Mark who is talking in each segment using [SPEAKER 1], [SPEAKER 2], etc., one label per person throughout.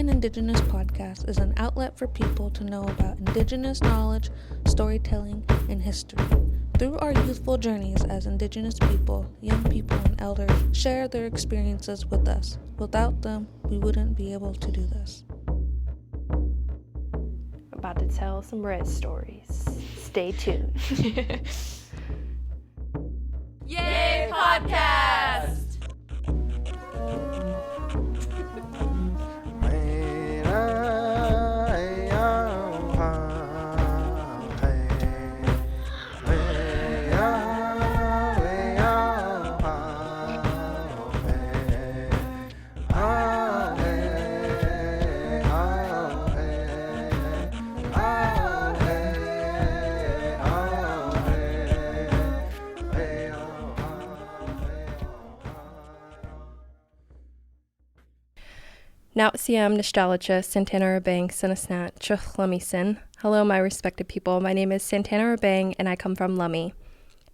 [SPEAKER 1] an Indigenous podcast is an outlet for people to know about Indigenous knowledge, storytelling, and history. Through our youthful journeys as Indigenous people, young people and elders share their experiences with us. Without them, we wouldn't be able to do this.
[SPEAKER 2] About to tell some red stories. Stay tuned.
[SPEAKER 3] Yay, podcast!
[SPEAKER 2] Now siam Nishtalacha Santana Rabang Sinasnat Chukhlamisin. Hello, my respected people. My name is Santana Rabang and I come from Lummi.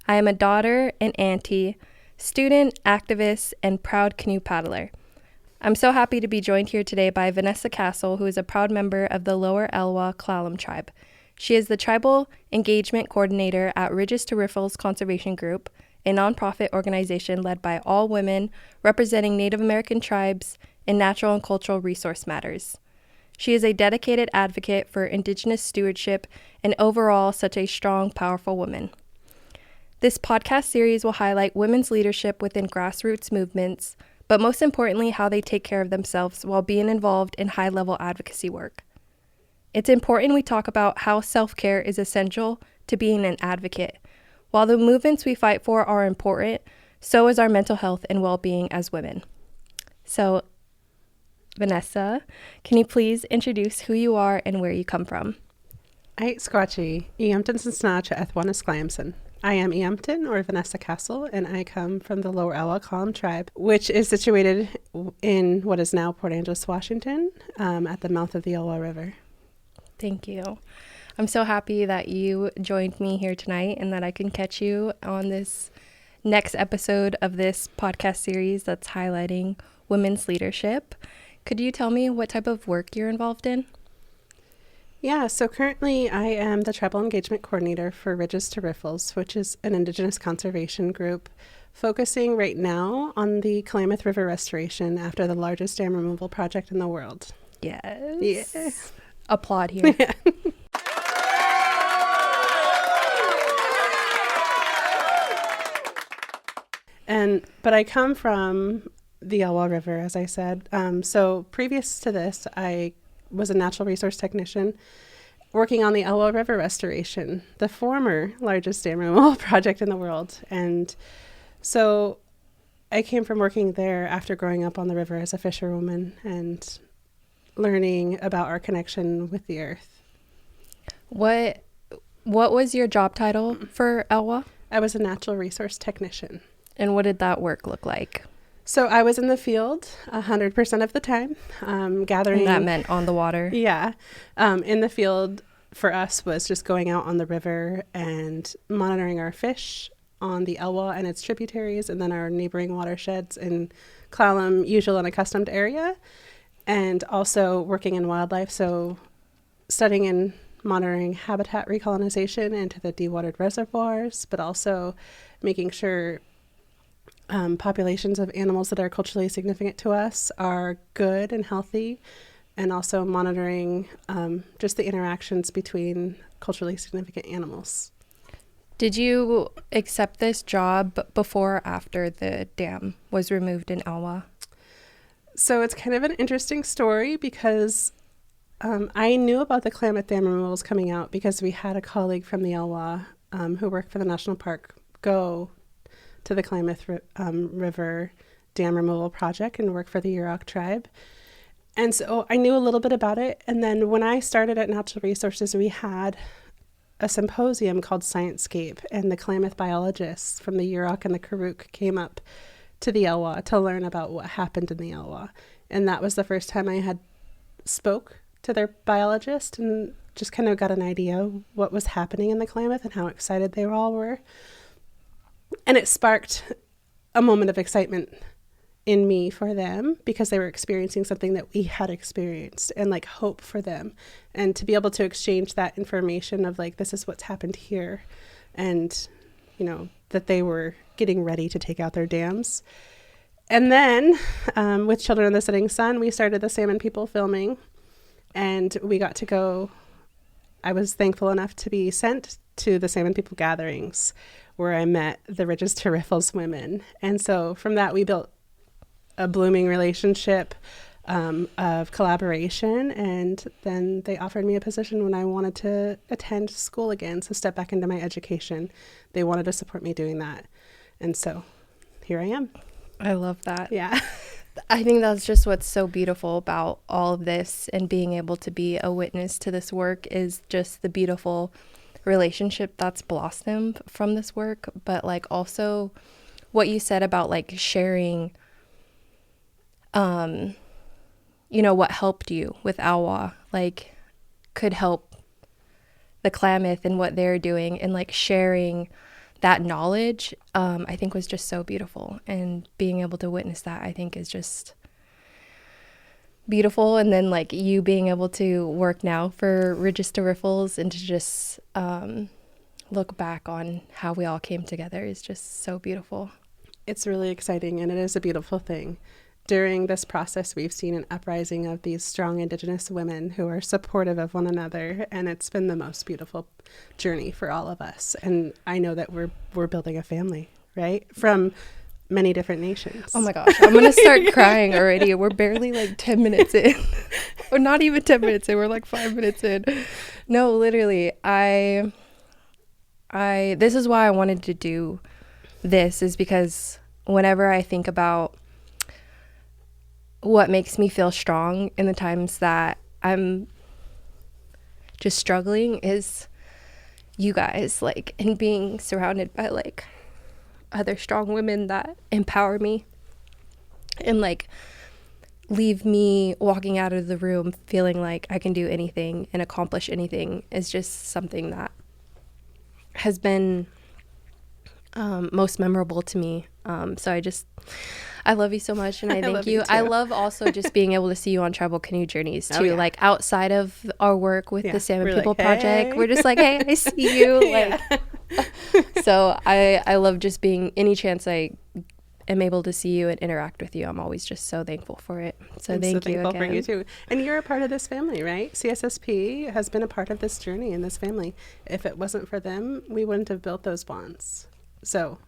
[SPEAKER 2] I am a daughter and auntie, student, activist, and proud canoe paddler. I'm so happy to be joined here today by Vanessa Castle, who is a proud member of the Lower Elwha Klallam tribe. She is the Tribal Engagement Coordinator at Ridges to Riffles Conservation Group, a nonprofit organization led by all women representing Native American tribes in natural and cultural resource matters. She is a dedicated advocate for Indigenous stewardship and overall such a strong, powerful woman. This podcast series will highlight women's leadership within grassroots movements, but most importantly, how they take care of themselves while being involved in high-level advocacy work. It's important we talk about how self-care is essential to being an advocate. While the movements we fight for are important, so is our mental health and well-being as women. So, Vanessa, can you please introduce who you are and where you come from?
[SPEAKER 4] Ait Squatchy, Eampton Snatch Ethwanis Clamson. I am Eampton or Vanessa Castle, and I come from the Lower Elwha Klallam tribe, which is situated in what is now Port Angeles, Washington, at the mouth of the Elwha River.
[SPEAKER 2] Thank you. I'm so happy that you joined me here tonight and that I can catch you on this next episode of this podcast series that's highlighting women's leadership. Could you tell me what type of work you're involved in?
[SPEAKER 4] Yeah, so currently I am the Tribal Engagement Coordinator for Ridges to Riffles, which is an Indigenous conservation group focusing right now on the Klamath River restoration after the largest dam removal project in the world.
[SPEAKER 2] Yes.
[SPEAKER 4] Yeah.
[SPEAKER 2] Applaud here.
[SPEAKER 4] Yeah. But I come from the Elwha River, as I said. So previous to this, I was a natural resource technician working on the Elwha River restoration, the former largest dam removal project in the world. And so I came from working there after growing up on the river as a fisherwoman and learning about our connection with the earth.
[SPEAKER 2] What was your job title for Elwha?
[SPEAKER 4] I was a natural resource technician.
[SPEAKER 2] And what did that work look like?
[SPEAKER 4] So I was in the field 100% of the time, gathering.
[SPEAKER 2] And that meant on the water?
[SPEAKER 4] Yeah. In the field for us was just going out on the river and monitoring our fish on the Elwha and its tributaries, and then our neighboring watersheds in Klallam, usual and accustomed area, and also working in wildlife. So studying and monitoring habitat recolonization into the dewatered reservoirs, but also making sure populations of animals that are culturally significant to us are good and healthy, and also monitoring just the interactions between culturally significant animals.
[SPEAKER 2] Did you accept this job before or after the dam was removed in Elwha?
[SPEAKER 4] So it's kind of an interesting story because I knew about the Klamath Dam removals coming out because we had a colleague from the Elwha who worked for the national park go to the Klamath River Dam Removal Project and work for the Yurok tribe. And so I knew a little bit about it. And then when I started at Natural Resources, we had a symposium called Sciencescape, and the Klamath biologists from the Yurok and the Karuk came up to the Elwha to learn about what happened in the Elwha. And that was the first time I had spoke to their biologist and just kind of got an idea what was happening in the Klamath and how excited they all were. And it sparked a moment of excitement in me for them because they were experiencing something that we had experienced, and like hope for them, and to be able to exchange that information of like, this is what's happened here, and that they were getting ready to take out their dams. And then with Children of the Setting Sun, we started the Salmon People filming, and we got to go. I was thankful enough to be sent to the Salmon People gatherings where I met the Ridges to Riffles women. And so from that, we built a blooming relationship of collaboration. And then they offered me a position when I wanted to attend school again, so step back into my education. They wanted to support me doing that. And so here I am.
[SPEAKER 2] I love that.
[SPEAKER 4] Yeah.
[SPEAKER 2] I think that's just what's so beautiful about all of this, and being able to be a witness to this work is just the beautiful relationship that's blossomed from this work. But like also what you said about like sharing what helped you with Elwha, like could help the Klamath and what they're doing, and like sharing that knowledge, I think was just so beautiful. And being able to witness that, I think, is just beautiful. And then like you being able to work now for Ridges to Riffles, and to just look back on how we all came together is just so beautiful.
[SPEAKER 4] It's really exciting, and it is a beautiful thing. During this process, we've seen an uprising of these strong Indigenous women who are supportive of one another, and it's been the most beautiful journey for all of us. And I know that we're building a family, right? From many different nations.
[SPEAKER 2] Oh my gosh, I'm going to start crying already. We're barely like 10 minutes in. Or not even 10 minutes in, we're like 5 minutes in. No, literally, I this is why I wanted to do this, is because whenever I think about what makes me feel strong in the times that I'm just struggling, is you guys, like, and being surrounded by like other strong women that empower me and like leave me walking out of the room feeling like I can do anything and accomplish anything, is just something that has been most memorable to me. So I love you so much, and I thank you. I love also just being able to see you on Tribal Canoe Journeys too. Like outside of our work with the Salmon People Project, we're just like, hey, I see you. Like, so I love just being, any chance I am able to see you and interact with you, I'm always just so thankful for it. So
[SPEAKER 4] I'm
[SPEAKER 2] thank
[SPEAKER 4] so
[SPEAKER 2] you
[SPEAKER 4] thankful
[SPEAKER 2] again.
[SPEAKER 4] for you too. And you're a part of this family, right? CSSP has been a part of this journey in this family. If it wasn't for them, we wouldn't have built those bonds. So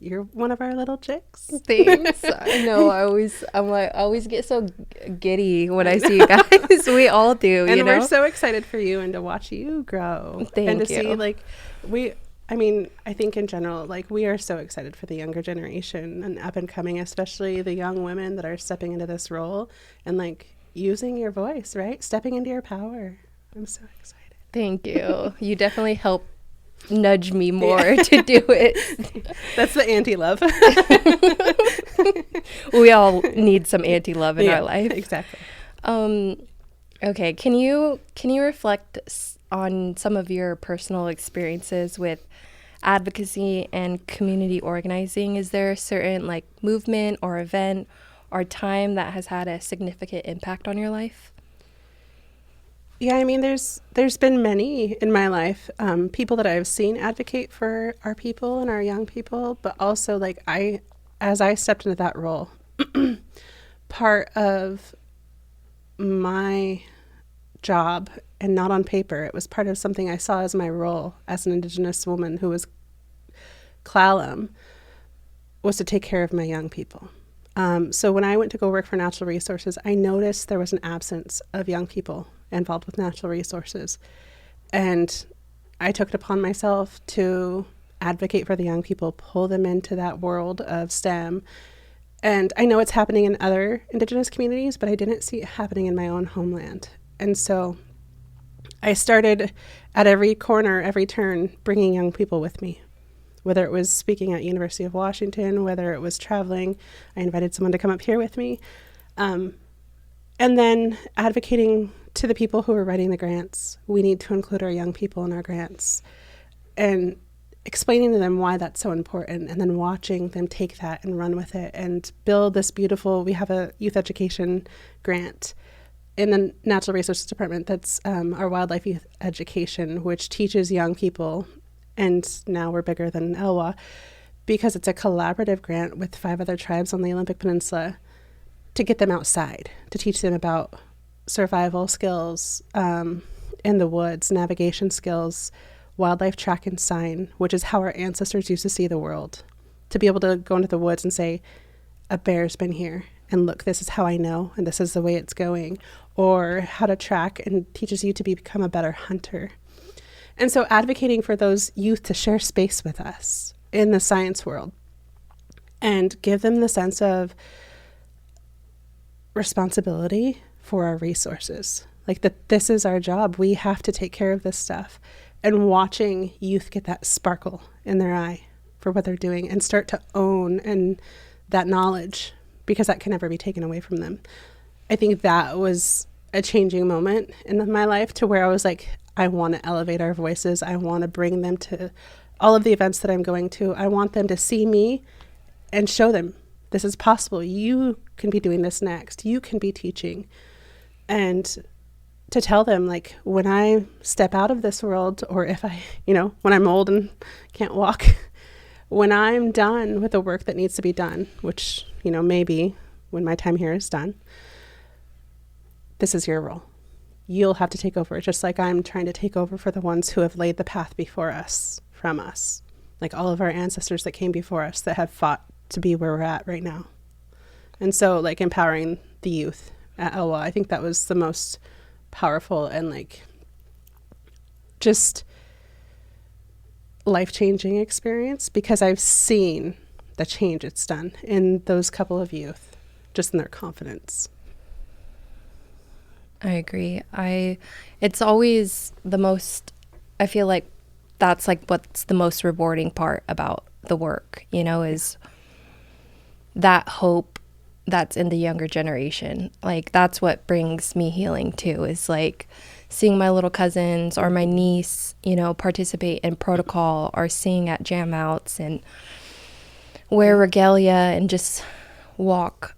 [SPEAKER 4] you're one of our little chicks.
[SPEAKER 2] Thanks. I know. I always get so giddy when I see you guys. We all do.
[SPEAKER 4] And
[SPEAKER 2] you know?
[SPEAKER 4] we're so excited for you and to watch you grow.
[SPEAKER 2] Thank
[SPEAKER 4] and to
[SPEAKER 2] you.
[SPEAKER 4] see like I think in general, like we are so excited for the younger generation and up and coming, especially the young women that are stepping into this role and like using your voice, right? Stepping into your power. I'm so excited.
[SPEAKER 2] Thank you. You definitely help nudge me more to do it.
[SPEAKER 4] That's the anti-love.
[SPEAKER 2] We all need some anti-love in our life.
[SPEAKER 4] Exactly.
[SPEAKER 2] Okay, can you reflect on some of your personal experiences with advocacy and community organizing? Is there a certain like movement or event or time that has had a significant impact on your life?
[SPEAKER 4] Yeah, I mean, there's been many in my life, people that I've seen advocate for our people and our young people, but also like as I stepped into that role, part of my job, and not on paper, it was part of something I saw as my role as an Indigenous woman who was Klallam, was to take care of my young people. So when I went to go work for natural resources, I noticed there was an absence of young people involved with natural resources. And I took it upon myself to advocate for the young people, pull them into that world of STEM. And I know it's happening in other Indigenous communities, but I didn't see it happening in my own homeland. And so I started at every corner, every turn, bringing young people with me. Whether it was speaking at University of Washington, whether it was traveling, I invited someone to come up here with me. And then advocating to the people who are writing the grants. We need to include our young people in our grants. And explaining to them why that's so important, and then watching them take that and run with it and build this beautiful, we have a youth education grant in the Natural Resources Department that's our wildlife youth education, which teaches young people, and now we're bigger than Elwha, because it's a collaborative grant with 5 other tribes on the Olympic Peninsula to get them outside, to teach them about survival skills in the woods, navigation skills, wildlife track and sign, which is how our ancestors used to see the world. To be able to go into the woods and say, a bear's been here, and look, this is how I know, and this is the way it's going. Or how to track, and teaches you to become a better hunter. And so advocating for those youth to share space with us in the science world and give them the sense of responsibility for our resources. Like that this is our job. We have to take care of this stuff. And watching youth get that sparkle in their eye for what they're doing and start to own and that knowledge, because that can never be taken away from them. I think that was a changing moment in my life, to where I was like, I want to elevate our voices. I want to bring them to all of the events that I'm going to. I want them to see me and show them this is possible. You can be doing this next. You can be teaching. And to tell them, like, when I step out of this world, or if I, when I'm old and can't walk, when I'm done with the work that needs to be done, which, maybe when my time here is done, this is your role. You'll have to take over, just like I'm trying to take over for the ones who have laid the path before us, from us, like all of our ancestors that came before us that have fought to be where we're at right now. And so, like, empowering the youth at Elwha, I think that was the most powerful and, like, just life-changing experience, because I've seen the change it's done in those couple of youth, just in their confidence.
[SPEAKER 2] I agree. It's always the most, I feel like that's like what's the most rewarding part about the work, is that hope that's in the younger generation. Like, that's what brings me healing too, is like seeing my little cousins or my niece, participate in protocol or sing at jam outs and wear regalia and just walk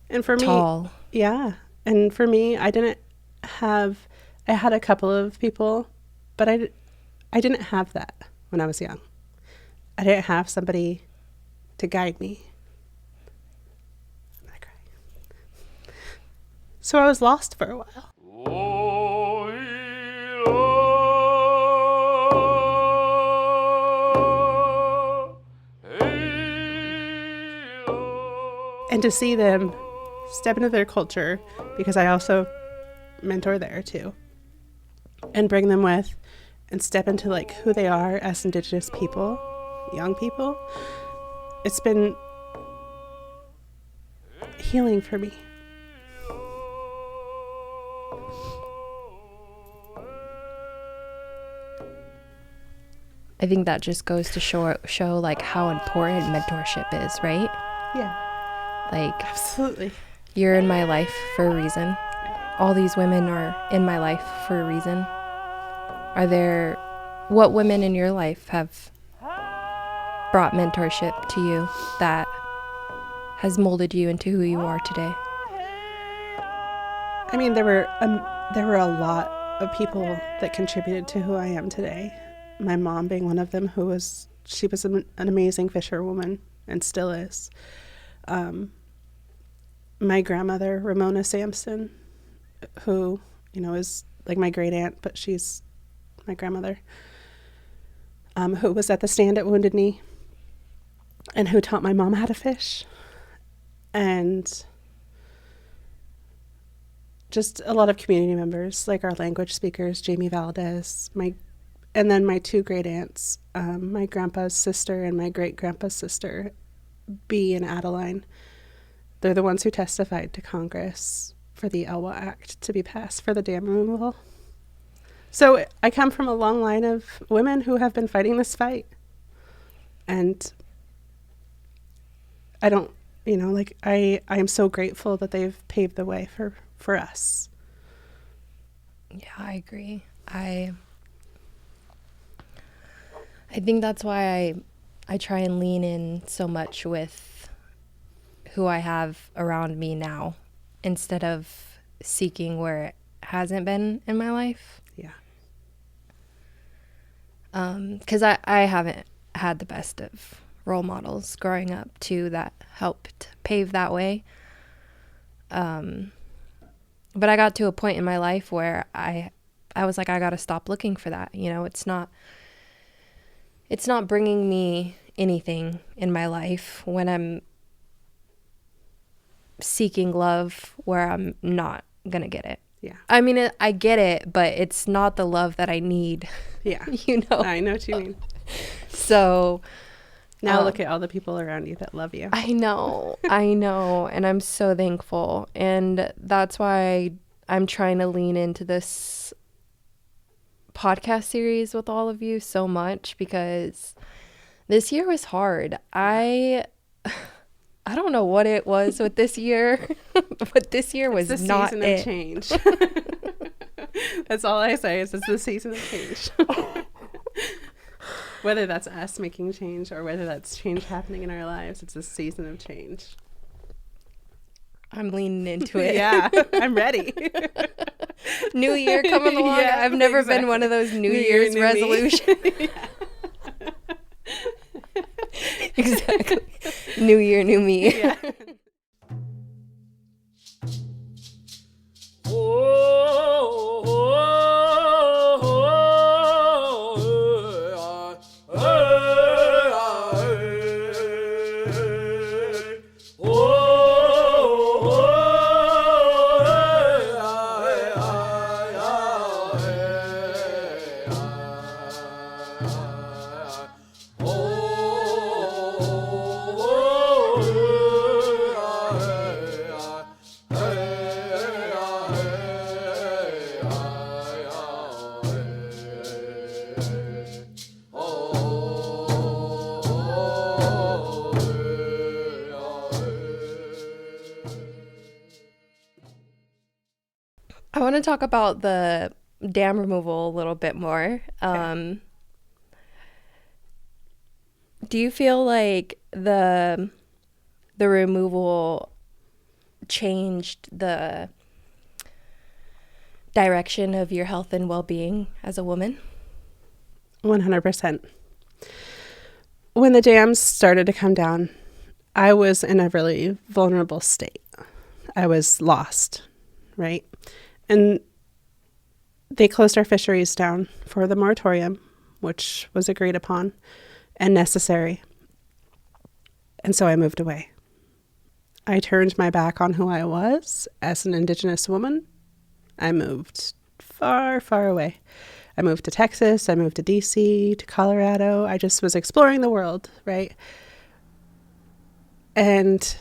[SPEAKER 4] and for
[SPEAKER 2] tall.
[SPEAKER 4] Me, yeah. And for me, I had a couple of people, but I didn't have that when I was young. I didn't have somebody to guide me. I'm gonna cry. So I was lost for a while. And to see them step into their culture, because I also mentor there too, and bring them with and step into like who they are as Indigenous people, young people, it's been healing for me.
[SPEAKER 2] I think that just goes to show like how important mentorship is, right?
[SPEAKER 4] Yeah.
[SPEAKER 2] Like,
[SPEAKER 4] absolutely.
[SPEAKER 2] You're in my life for a reason. All these women are in my life for a reason. What women in your life have brought mentorship to you that has molded you into who you are today?
[SPEAKER 4] I mean, there were a lot of people that contributed to who I am today. My mom being one of them, she was an amazing fisherwoman and still is. My grandmother, Ramona Sampson, who, is like my great aunt, but she's my grandmother, who was at the stand at Wounded Knee and who taught my mom how to fish. And just a lot of community members, like our language speakers, Jamie Valdez, and then my 2 great aunts, my grandpa's sister and my great grandpa's sister, Bea and Adeline. They're the ones who testified to Congress for the Elwha Act to be passed for the dam removal. So I come from a long line of women who have been fighting this fight. And I don't, I am so grateful that they've paved the way for us.
[SPEAKER 2] Yeah, I agree. I think that's why I try and lean in so much with who I have around me now instead of seeking where it hasn't been in my life.
[SPEAKER 4] Yeah.
[SPEAKER 2] Because I haven't had the best of role models growing up too that helped pave that way. But I got to a point in my life where I was like, I got to stop looking for that. You know, it's not bringing me anything in my life when I'm seeking love where I'm not going to get it.
[SPEAKER 4] Yeah.
[SPEAKER 2] I mean, I get it, but it's not the love that I need.
[SPEAKER 4] Yeah.
[SPEAKER 2] You know?
[SPEAKER 4] I know what you mean.
[SPEAKER 2] So
[SPEAKER 4] now look at all the people around you that love you.
[SPEAKER 2] I know. And I'm so thankful. And that's why I'm trying to lean into this podcast series with all of you so much, because this year was hard. I don't know what it was with this year, but this year was
[SPEAKER 4] it's the
[SPEAKER 2] not
[SPEAKER 4] season
[SPEAKER 2] it.
[SPEAKER 4] of change. That's all I say is it's the season of change. Whether that's us making change or whether that's change happening in our lives, it's a season of change.
[SPEAKER 2] I'm leaning into it.
[SPEAKER 4] Yeah, I'm ready.
[SPEAKER 2] New year coming along.
[SPEAKER 4] Yeah,
[SPEAKER 2] I've never
[SPEAKER 4] exactly.
[SPEAKER 2] been one of those New
[SPEAKER 4] Year,
[SPEAKER 2] Year's
[SPEAKER 4] new
[SPEAKER 2] resolutions. Exactly. New year, new me.
[SPEAKER 4] Yeah.
[SPEAKER 2] I want to talk about the dam removal a little bit more.
[SPEAKER 4] Okay.
[SPEAKER 2] Do you feel like the removal changed the direction of your health and well-being as a woman?
[SPEAKER 4] 100%. When the dams started to come down, I was in a really vulnerable state. I was lost, right? And they closed our fisheries down for the moratorium, which was agreed upon and necessary. And so I moved away. I turned my back on who I was as an Indigenous woman. I moved far, far away. I moved to Texas. I moved to DC, to Colorado. I just was exploring the world, right? And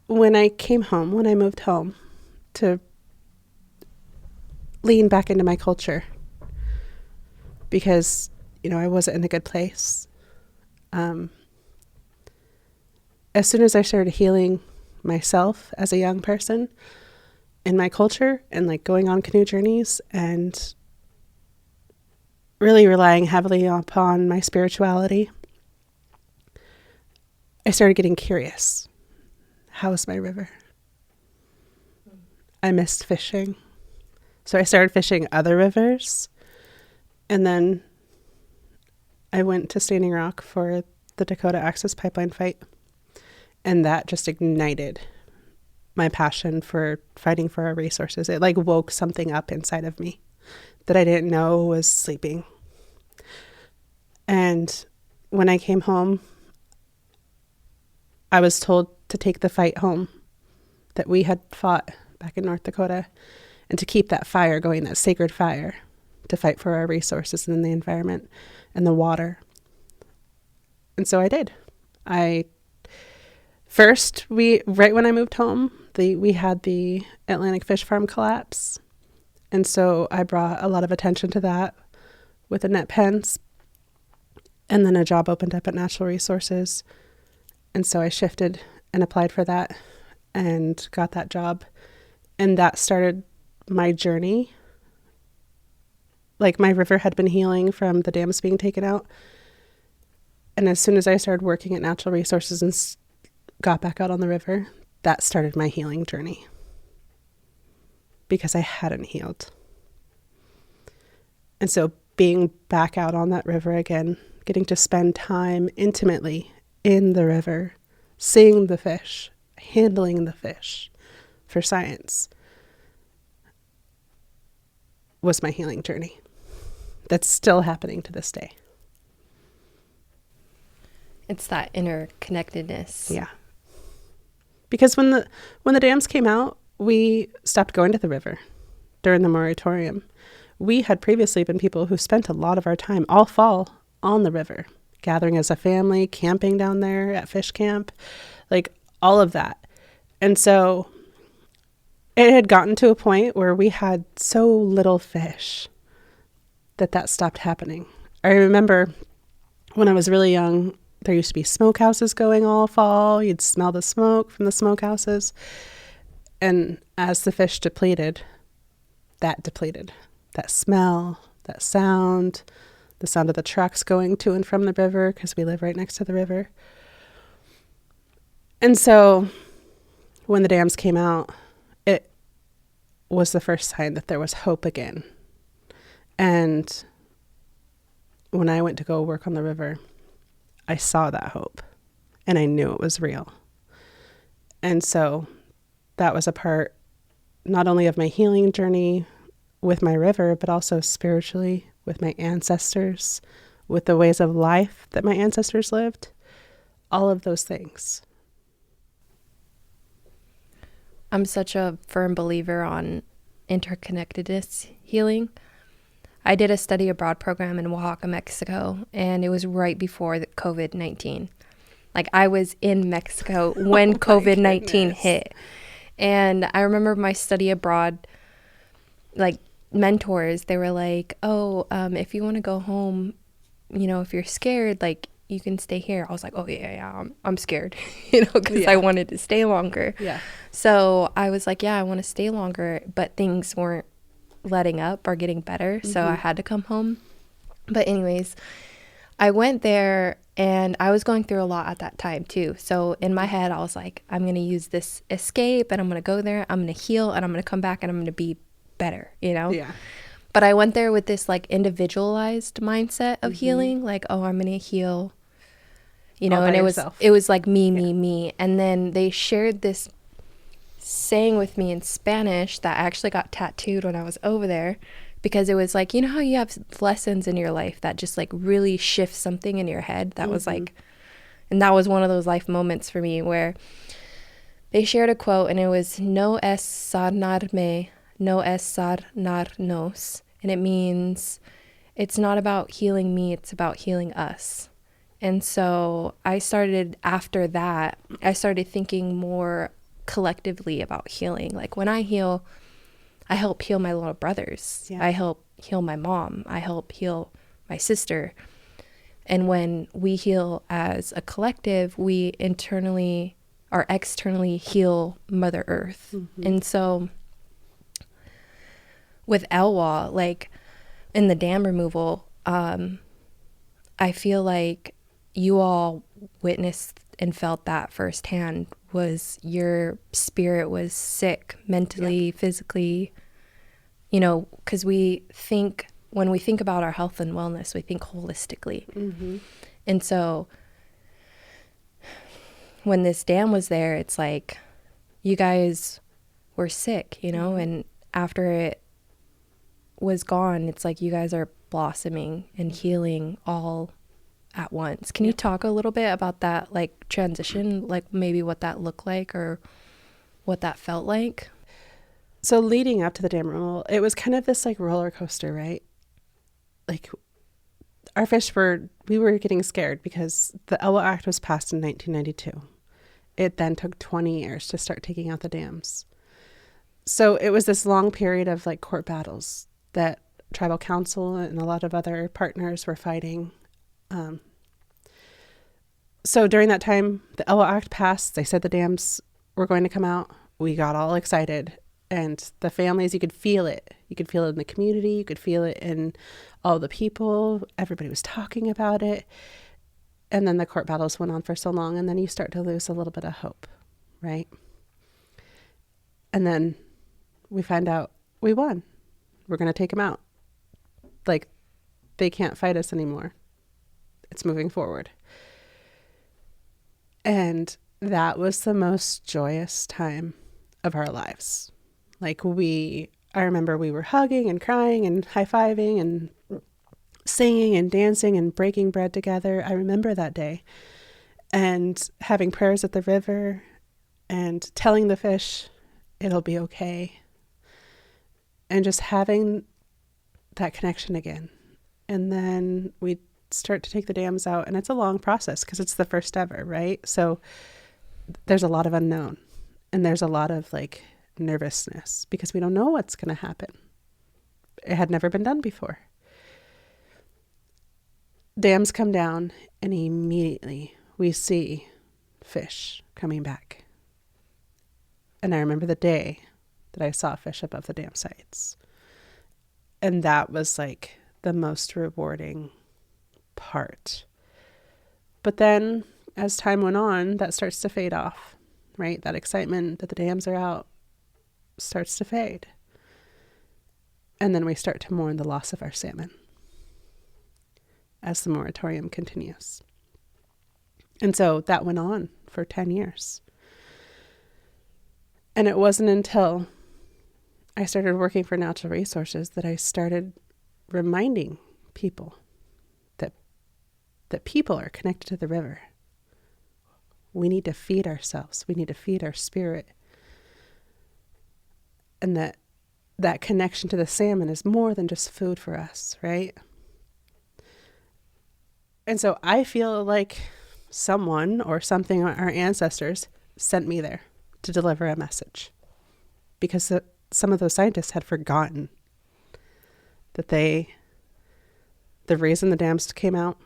[SPEAKER 4] when I came home, when I moved home to lean back into my culture, because, you know, I wasn't in a good place. As soon as I started healing myself as a young person in my culture and like going on canoe journeys and really relying heavily upon my spirituality, I started getting curious. How's my river? I missed fishing. So I started fishing other rivers. And then I went to Standing Rock for the Dakota Access Pipeline fight. And that just ignited my passion for fighting for our resources. It like woke something up inside of me that I didn't know was sleeping. And when I came home, I was told to take the fight home that we had fought back in North Dakota and to keep that fire going, that sacred fire, to fight for our resources and the environment and the water. And so I did. Right when I moved home, we had the Atlantic Fish Farm collapse. And so I brought a lot of attention to that with the net pens. And then a job opened up at Natural Resources. And so I shifted and applied for that and got that job. And that started my journey Like my river had been healing from the dams being taken out. And as soon as I started working at Natural Resources and got back out on the river, that started my healing journey. Because I hadn't healed. And so being back out on that river again, getting to spend time intimately in the river, seeing the fish, handling the fish for science, was my healing journey. That's still happening to this day.
[SPEAKER 2] It's that interconnectedness.
[SPEAKER 4] Yeah. Because when the dams came out, we stopped going to the river during the moratorium. We had previously been people who spent a lot of our time all fall on the river, gathering as a family, camping down there at fish camp, like all of that. And so it had gotten to a point where we had so little fish that stopped happening. I remember when I was really young, there used to be smokehouses going all fall. You'd smell the smoke from the smokehouses. And as the fish depleted. That smell, that sound, the sound of the trucks going to and from the river, because we live right next to the river. And so when the dams came out, it was the first sign that there was hope again. And when I went to go work on the river, I saw that hope and I knew it was real. And so that was a part not only of my healing journey with my river, but also spiritually with my ancestors, with the ways of life that my ancestors lived, all of those things.
[SPEAKER 2] I'm such a firm believer on interconnectedness healing. I did a study abroad program in Oaxaca, Mexico, and it was right before the COVID-19. Like I was in Mexico when COVID-19 hit. And I remember my study abroad, like mentors, they were like, if you want to go home, if you're scared, like you can stay here. I was like, oh yeah, I'm scared, because I wanted to stay longer.
[SPEAKER 4] Yeah.
[SPEAKER 2] So I was like, yeah, I want to stay longer, but things weren't letting up or getting better. So I had to come home. But anyways, I went there and I was going through a lot at that time too. So in my head, I was like, I'm going to use this escape and I'm going to go there. I'm going to heal and I'm going to come back and I'm going to be better,
[SPEAKER 4] Yeah.
[SPEAKER 2] But I went there with this like individualized mindset of healing. Like, I'm going to heal,
[SPEAKER 4] All by
[SPEAKER 2] and
[SPEAKER 4] yourself.
[SPEAKER 2] it was like me. And then they shared this saying with me in Spanish that I actually got tattooed when I was over there, because it was like, how you have lessons in your life that just like really shift something in your head. That was like, and that was one of those life moments for me where they shared a quote and it was no es sanarme, no es sanarnos. And it means it's not about healing me, it's about healing us. And so after that, I started thinking more collectively about healing. Like when I heal, I help heal my little brothers.
[SPEAKER 4] Yeah.
[SPEAKER 2] I help heal my mom. I help heal my sister. And when we heal as a collective, we internally or externally heal Mother Earth. And so with Elwha, like in the dam removal, I feel like you all witnessed and felt that firsthand. Was your spirit was sick mentally, physically, because when we think about our health and wellness, we think holistically. And so when this dam was there, it's like you guys were sick, and after it was gone, it's like you guys are blossoming and healing all at once. Can you talk a little bit about that, like transition, like maybe what that looked like or what that felt like?
[SPEAKER 4] So leading up to the dam removal, it was kind of this like roller coaster, right? Like our fish we were getting scared because the Elwha Act was passed in 1992. It then took 20 years to start taking out the dams. So it was this long period of like court battles that tribal council and a lot of other partners were fighting. So during that time, the Elwha Act passed. They said the dams were going to come out. We got all excited And the families, you could feel it. You could feel it in the community. You could feel it in all the people. Everybody was talking about it. And then the court battles went on for so long, and then you start to lose a little bit of hope, right? And then we find out we won. We're going to take them out. Like, they can't fight us anymore. It's moving forward. And that was the most joyous time of our lives. Like, I remember we were hugging and crying and high-fiving and singing and dancing and breaking bread together. I remember that day. And having prayers at the river and telling the fish, it'll be okay. And just having that connection again. And then we start to take the dams out, and it's a long process because it's the first ever, right? So there's a lot of unknown, and there's a lot of like nervousness because we don't know what's going to happen. It had never been done before. Dams come down, and immediately we see fish coming back. And I remember the day that I saw fish above the dam sites. And that was like the most rewarding part. But then as time went on, that starts to fade off, right? That excitement that the dams are out starts to fade. And then we start to mourn the loss of our salmon as the moratorium continues. And so that went on for 10 years. And it wasn't until I started working for natural resources that I started reminding people that people are connected to the river. We need to feed ourselves. We need to feed our spirit. And that connection to the salmon is more than just food for us, right? And so I feel like someone or something, our ancestors, sent me there to deliver a message. Because some of those scientists had forgotten that the reason the dams came out,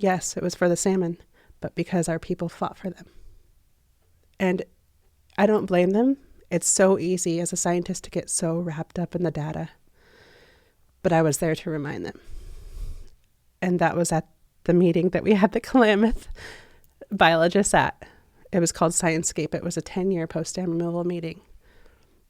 [SPEAKER 4] yes, it was for the salmon, but because our people fought for them. And I don't blame them. It's so easy as a scientist to get so wrapped up in the data. But I was there to remind them. And that was at the meeting that we had the Klamath biologists at. It was called Sciencescape. It was a 10-year post-dam removal meeting.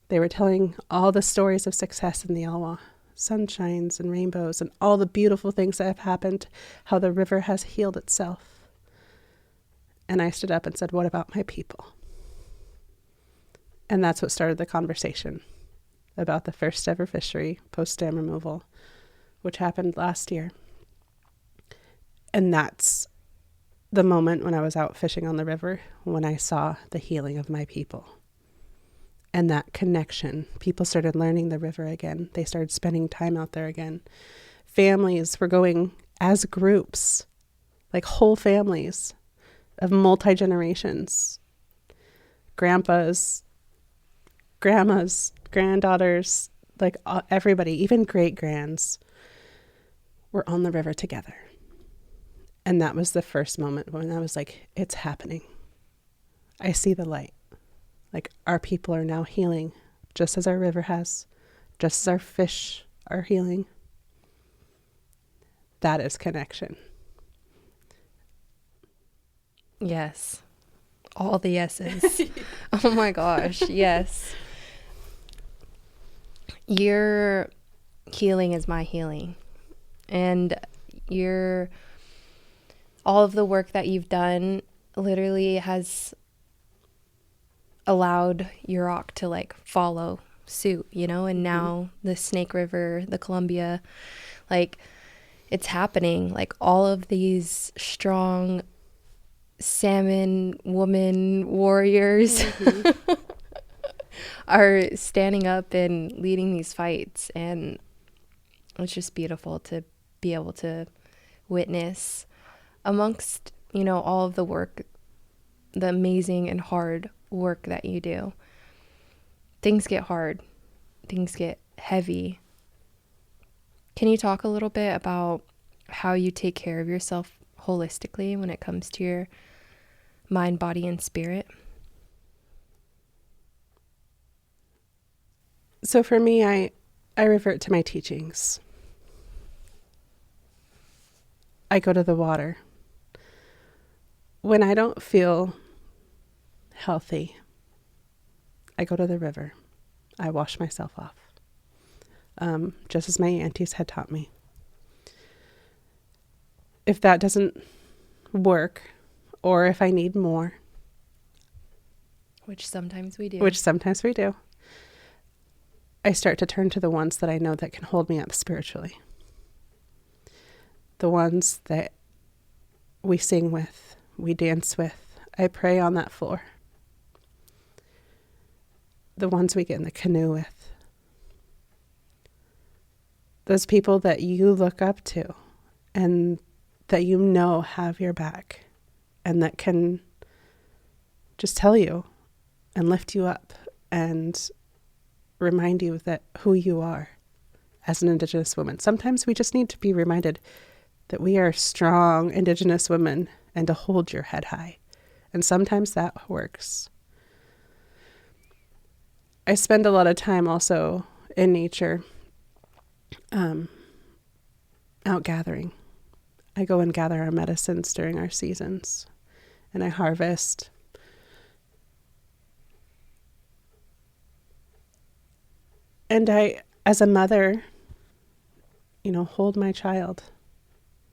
[SPEAKER 4] They were telling all the stories of success in the Elwha, sunshines and rainbows and all the beautiful things that have happened, how the river has healed itself. And I stood up and said, what about my people? And that's what started the conversation about the first ever fishery post-dam removal, which happened last year. And that's the moment when I was out fishing on the river, when I saw the healing of my people. And that connection, people started learning the river again. They started spending time out there again. Families were going as groups, like whole families of multi-generations. Grandpas, grandmas, granddaughters, like everybody, even great-grands, were on the river together. And that was the first moment when I was like, it's happening. I see the light. Like, our people are now healing, just as our river has, just as our fish are healing. That is connection.
[SPEAKER 2] Yes. All the yeses. Oh my gosh, yes. Your healing is my healing. And all of the work that you've done literally has allowed Yurok to like follow suit, and now the Snake River, the Columbia, like it's happening. Like all of these strong salmon woman warriors are standing up and leading these fights, and it's just beautiful to be able to witness amongst all of the work, the amazing and hard work that you do. Things get hard, things get heavy. Can you talk a little bit about how you take care of yourself holistically when it comes to your mind, body, and spirit?
[SPEAKER 4] So for me, I revert to my teachings. I go to the water. When I don't feel healthy, I go to the river. I wash myself off, just as my aunties had taught me. If that doesn't work, or if I need more,
[SPEAKER 2] Which sometimes we do.
[SPEAKER 4] I start to turn to the ones that I know that can hold me up spiritually. The ones that we sing with, we dance with. I pray on that floor. The ones we get in the canoe with. Those people that you look up to and that you know have your back and that can just tell you and lift you up and remind you that who you are as an Indigenous woman. Sometimes we just need to be reminded that we are strong Indigenous women and to hold your head high. And sometimes that works. I spend a lot of time also in nature, out gathering. I go and gather our medicines during our seasons, and I harvest. And I, as a mother, hold my child.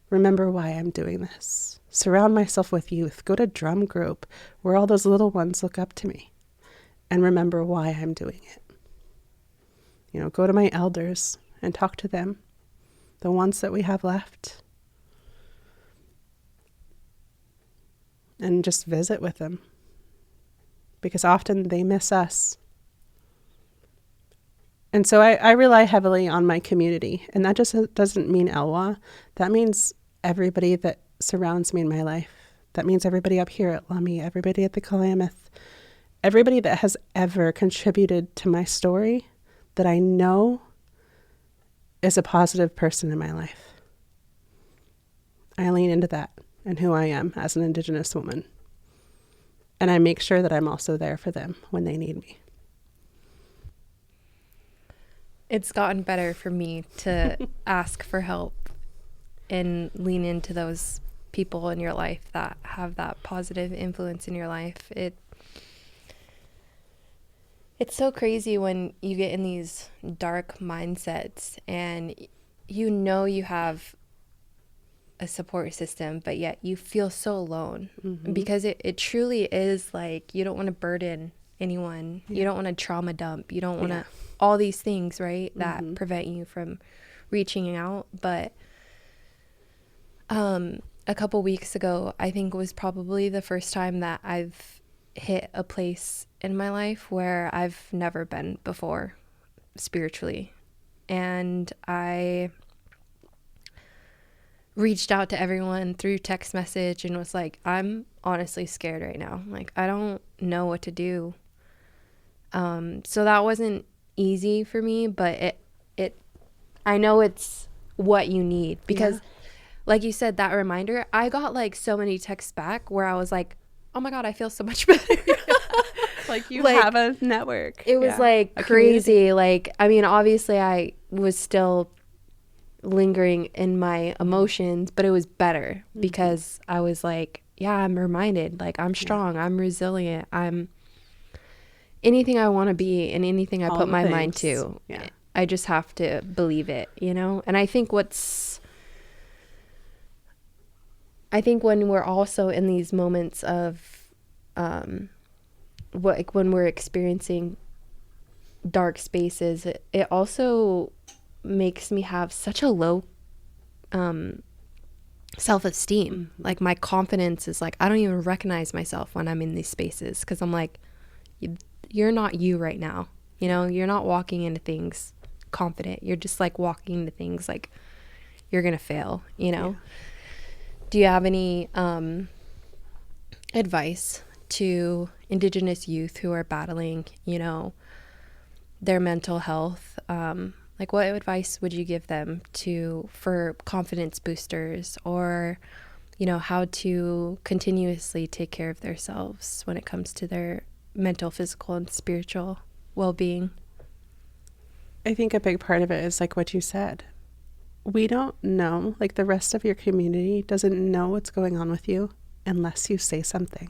[SPEAKER 4] Remember why I'm doing this. Surround myself with youth. Go to drum group where all those little ones look up to me and remember why I'm doing it. Go to my elders and talk to them, the ones that we have left, and just visit with them because often they miss us. And so I rely heavily on my community, and that just doesn't mean Elwha. That means everybody that surrounds me in my life. That means everybody up here at Lummi, everybody at the Klallam, everybody that has ever contributed to my story that I know is a positive person in my life. I lean into that and who I am as an Indigenous woman. And I make sure that I'm also there for them when they need me.
[SPEAKER 2] It's gotten better for me to ask for help and lean into those people in your life that have that positive influence in your life. It's so crazy when you get in these dark mindsets and you have a support system, but yet you feel so alone because it truly is like you don't want to burden anyone. Yeah. You don't want to trauma dump. You don't want to all these things, right, that prevent you from reaching out. But a couple weeks ago, I think was probably the first time that I've hit a place in my life where I've never been before spiritually. And I reached out to everyone through text message and was like, I'm honestly scared right now. Like, I don't know what to do. So that wasn't easy for me, but I know it's what you need because like you said, that reminder, I got like so many texts back where I was like, oh my God, I feel so much better.
[SPEAKER 4] Like you have a network.
[SPEAKER 2] It was like crazy. Community. Like, I mean, obviously I was still lingering in my emotions, but it was better because I was like, yeah, I'm reminded, like I'm strong, I'm resilient, I'm anything I want to be and anything I put my mind to. Yeah. I just have to believe it, And I think when we're also in these moments of when we're experiencing dark spaces, it also makes me have such a low self-esteem. Like my confidence is like, I don't even recognize myself when I'm in these spaces because I'm like, you're not you right now. You're not walking into things confident. You're just like walking into things like you're going to fail, Yeah. Do you have any advice to Indigenous youth who are battling, their mental health? Like what advice would you give them for confidence boosters or, how to continuously take care of themselves when it comes to their mental, physical, and spiritual well-being?
[SPEAKER 4] I think a big part of it is like what you said. We don't know, like the rest of your community doesn't know what's going on with you unless you say something.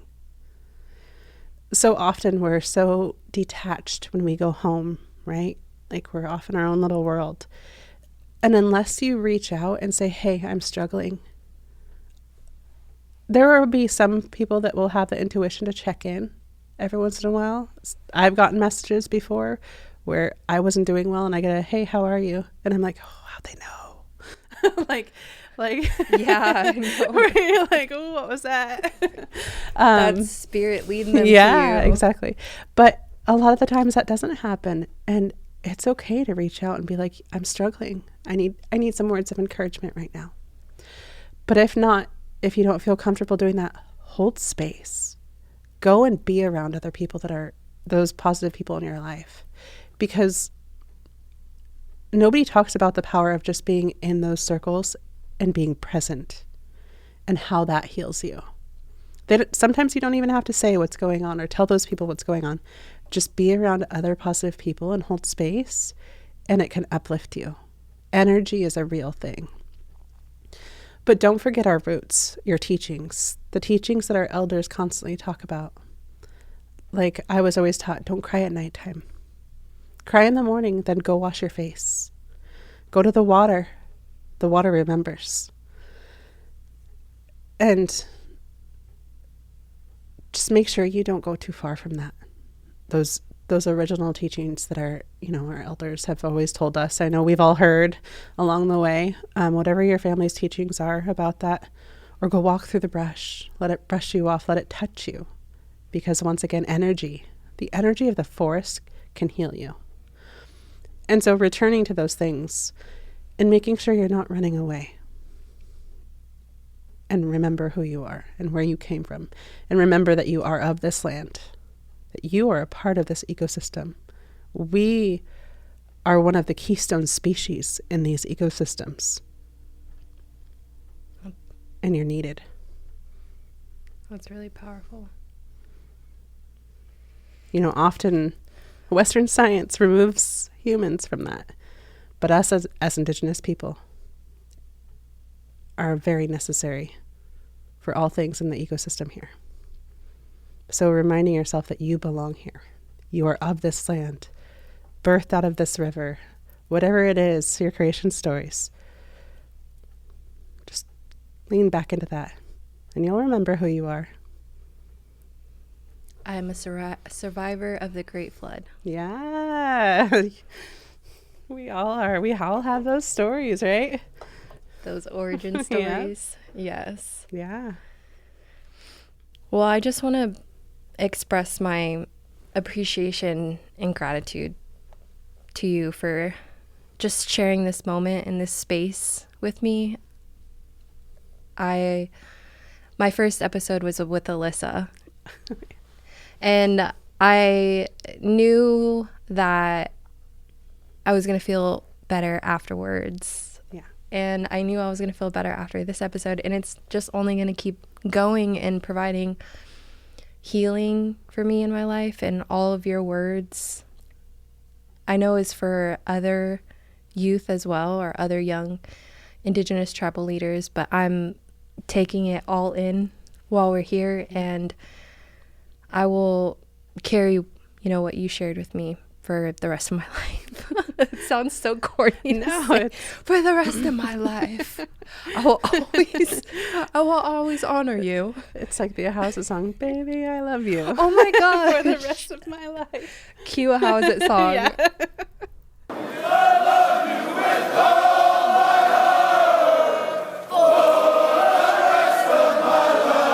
[SPEAKER 4] So often we're so detached when we go home, right? Like we're off in our own little world. And unless you reach out and say, hey, I'm struggling, there will be some people that will have the intuition to check in every once in a while. I've gotten messages before where I wasn't doing well and I get a, hey, how are you? And I'm like, oh, how'd they know? like,
[SPEAKER 2] yeah, I know.
[SPEAKER 4] where you're like, oh, what was that?
[SPEAKER 2] That's spirit leading them to you.
[SPEAKER 4] Yeah, exactly. But a lot of the times that doesn't happen. And it's okay to reach out and be like, I'm struggling. I need some words of encouragement right now. But if not, if you don't feel comfortable doing that, hold space. Go and be around other people that are those positive people in your life. Because nobody talks about the power of just being in those circles and being present and how that heals you. Sometimes you don't even have to say what's going on or tell those people what's going on. Just be around other positive people and hold space, and it can uplift you. Energy is a real thing. But don't forget our roots, your teachings, the teachings that our elders constantly talk about. Like I was always taught, don't cry at nighttime. Cry in the morning, then go wash your face. Go to the water. The water remembers. And just make sure you don't go too far from that. Those original teachings that our elders have always told us. I know we've all heard along the way, whatever your family's teachings are about that, or go walk through the brush, let it brush you off, let it touch you. Because once again, the energy of the forest can heal you. And so returning to those things and making sure you're not running away. And remember who you are and where you came from. And remember that you are of this land, that you are a part of this ecosystem. We are one of the keystone species in these ecosystems. And you're needed.
[SPEAKER 2] That's really powerful.
[SPEAKER 4] Often Western science removes humans from that. But us as Indigenous people are very necessary for all things in the ecosystem here. So reminding yourself that you belong here. You are of this land, birthed out of this river, whatever it is, your creation stories. Just lean back into that and you'll remember who you are.
[SPEAKER 2] I am a survivor of the Great Flood.
[SPEAKER 4] Yeah. We all are. We all have those stories, right?
[SPEAKER 2] Those origin stories. Yeah. Yes.
[SPEAKER 4] Yeah.
[SPEAKER 2] Well, I just want to express my appreciation and gratitude to you for just sharing this moment in this space with me. My first episode was with Alyssa. And I knew that I was going to feel better afterwards.
[SPEAKER 4] Yeah.
[SPEAKER 2] And I knew I was going to feel better after this episode. And it's just only going to keep going and providing healing for me in my life. And all of your words, I know, is for other youth as well, or other young Indigenous tribal leaders. But I'm taking it all in while we're here. And I will carry, what you shared with me for the rest of my life. It sounds so corny. No, for the rest of my life. I will always honor you.
[SPEAKER 4] It's like the How's It song, Baby, I Love You.
[SPEAKER 2] Oh my God.
[SPEAKER 4] For the rest of my life.
[SPEAKER 2] Cue a How's It song.
[SPEAKER 4] Yeah.
[SPEAKER 3] I love you with all my heart. For the rest of my life.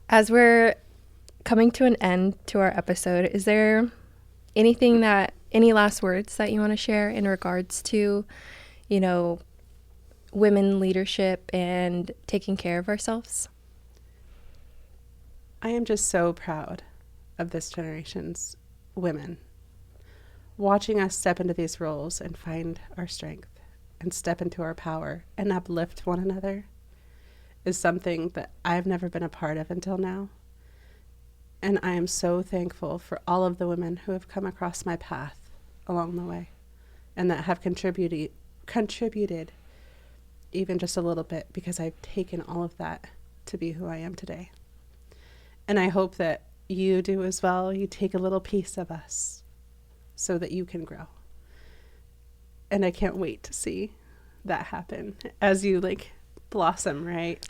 [SPEAKER 2] As we're coming to an end to our episode, is there any last words that you want to share in regards to, women leadership and taking care of ourselves?
[SPEAKER 4] I am just so proud of this generation's women. watching us step into these roles and find our strength and step into our power and uplift one another is something that I've never been a part of until now. And I am so thankful for all of the women who have come across my path along the way and that have contributed even just a little bit, because I've taken all of that to be who I am today. And I hope that you do as well. You take a little piece of us so that you can grow. And I can't wait to see that happen as you blossom, right?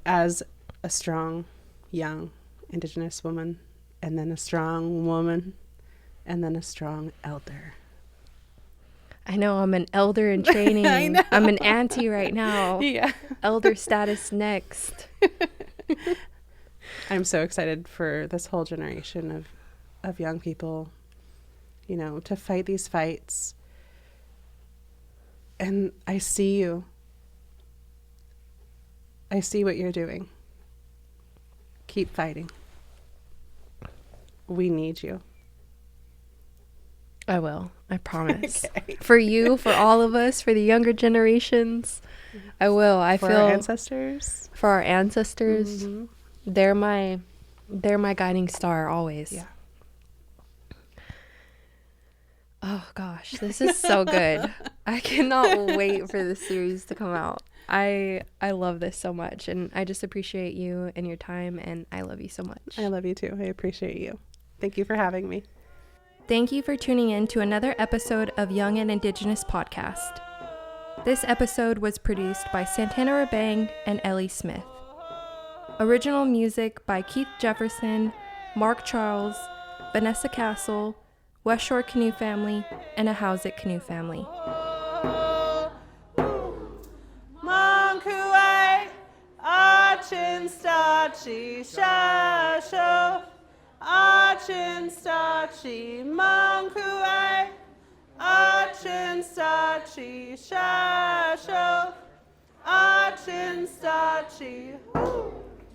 [SPEAKER 4] As a strong, young Indigenous woman, and then a strong woman, and then a strong elder.
[SPEAKER 2] I know, I'm an elder in training.
[SPEAKER 4] I know.
[SPEAKER 2] I'm an auntie right now.
[SPEAKER 4] Yeah.
[SPEAKER 2] Elder status next.
[SPEAKER 4] I'm so excited for this whole generation of young people, to fight these fights. And I see you. I see what you're doing. Keep fighting. We need you.
[SPEAKER 2] I will. I promise.
[SPEAKER 4] Okay.
[SPEAKER 2] For you, for all of us, for the younger generations, I will.
[SPEAKER 4] For our ancestors.
[SPEAKER 2] For our ancestors.
[SPEAKER 4] Mm-hmm.
[SPEAKER 2] They're my guiding star always.
[SPEAKER 4] Yeah.
[SPEAKER 2] Oh gosh, this is so good. I cannot wait for this series to come out. I love this so much, and I just appreciate you and your time, and I love you so much.
[SPEAKER 4] I love you too. I appreciate you. Thank you for having me.
[SPEAKER 2] Thank you for tuning in to another episode of Young and Indigenous Podcast. This episode was produced by Santana Rabang and Ellie Smith. Original music by Keith Jefferson, Mark Charles, Vanessa Castle, West Shore Canoe Family, and a Housat Canoe Family.
[SPEAKER 4] Monkuai, Achin Stachi Shasho, Achin Stachi Monkuai, Achin Stachi Shasho, Achin Stachi.